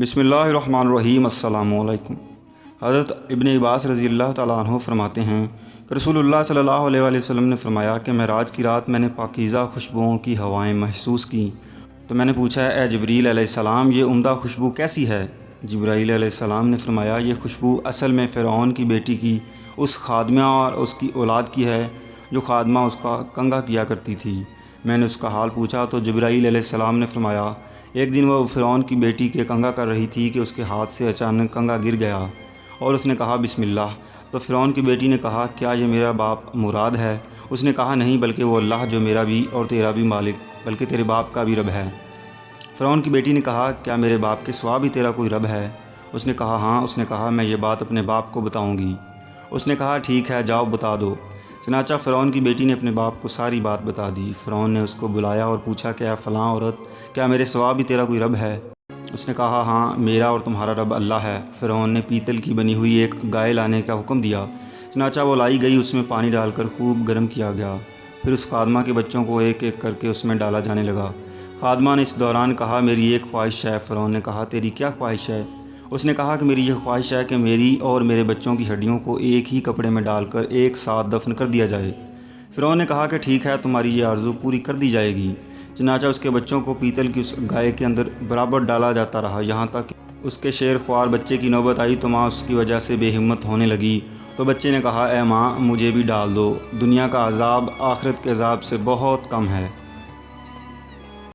بسم اللہ الرحمن الرحیم۔ السلام علیکم۔ حضرت ابن عباس رضی اللہ تعالیٰ عنہ فرماتے ہیں کہ رسول اللہ صلی اللہ علیہ وآلہ وسلم نے فرمایا کہ معراج کی رات میں نے پاکیزہ خوشبوؤں کی ہوائیں محسوس کیں، تو میں نے پوچھا اے جبریل علیہ السلام یہ عمدہ خوشبو کیسی ہے؟ جبرائیل علیہ السلام نے فرمایا یہ خوشبو اصل میں فرعون کی بیٹی کی اس خادمہ اور اس کی اولاد کی ہے جو خادمہ اس کا کنگھا کیا کرتی تھی۔ میں نے اس کا حال پوچھا تو جبرائیل علیہ السلام نے فرمایا ایک دن وہ فرعون کی بیٹی کے کنگھا کر رہی تھی کہ اس کے ہاتھ سے اچانک کنگھا گر گیا اور اس نے کہا بسم اللہ، تو فرعون کی بیٹی نے کہا کیا یہ میرا باپ مراد ہے؟ اس نے کہا نہیں بلکہ وہ اللہ جو میرا بھی اور تیرا بھی مالک بلکہ تیرے باپ کا بھی رب ہے۔ فرعون کی بیٹی نے کہا کیا میرے باپ کے سوا بھی تیرا کوئی رب ہے؟ اس نے کہا ہاں۔ اس نے کہا میں یہ بات اپنے باپ کو بتاؤں گی۔ اس نے کہا ٹھیک ہے جاؤ بتا دو۔ چنانچہ فرعون کی بیٹی نے اپنے باپ کو ساری بات بتا دی۔ فرعون نے اس کو بلایا اور پوچھا کہ اے فلاں عورت کیا میرے سوا بھی تیرا کوئی رب ہے؟ اس نے کہا ہاں میرا اور تمہارا رب اللہ ہے۔ فرعون نے پیتل کی بنی ہوئی ایک گائے لانے کا حکم دیا۔ چنانچہ وہ لائی گئی، اس میں پانی ڈال کر خوب گرم کیا گیا، پھر اس خادمہ کے بچوں کو ایک ایک کر کے اس میں ڈالا جانے لگا۔ خادمہ نے اس دوران کہا میری ایک خواہش ہے۔ فرعون نے کہا تیری کیا خواہش ہے؟ اس نے کہا کہ میری یہ خواہش ہے کہ میری اور میرے بچوں کی ہڈیوں کو ایک ہی کپڑے میں ڈال کر ایک ساتھ دفن کر دیا جائے۔ فرعون نے کہا کہ ٹھیک ہے تمہاری یہ آرزو پوری کر دی جائے گی۔ چنانچہ اس کے بچوں کو پیتل کی اس گائے کے اندر برابر ڈالا جاتا رہا، یہاں تک کہ اس کے شیر خوار بچے کی نوبت آئی تو ماں اس کی وجہ سے بے ہمت ہونے لگی، تو بچے نے کہا اے ماں مجھے بھی ڈال دو، دنیا کا عذاب آخرت کے عذاب سے بہت کم ہے۔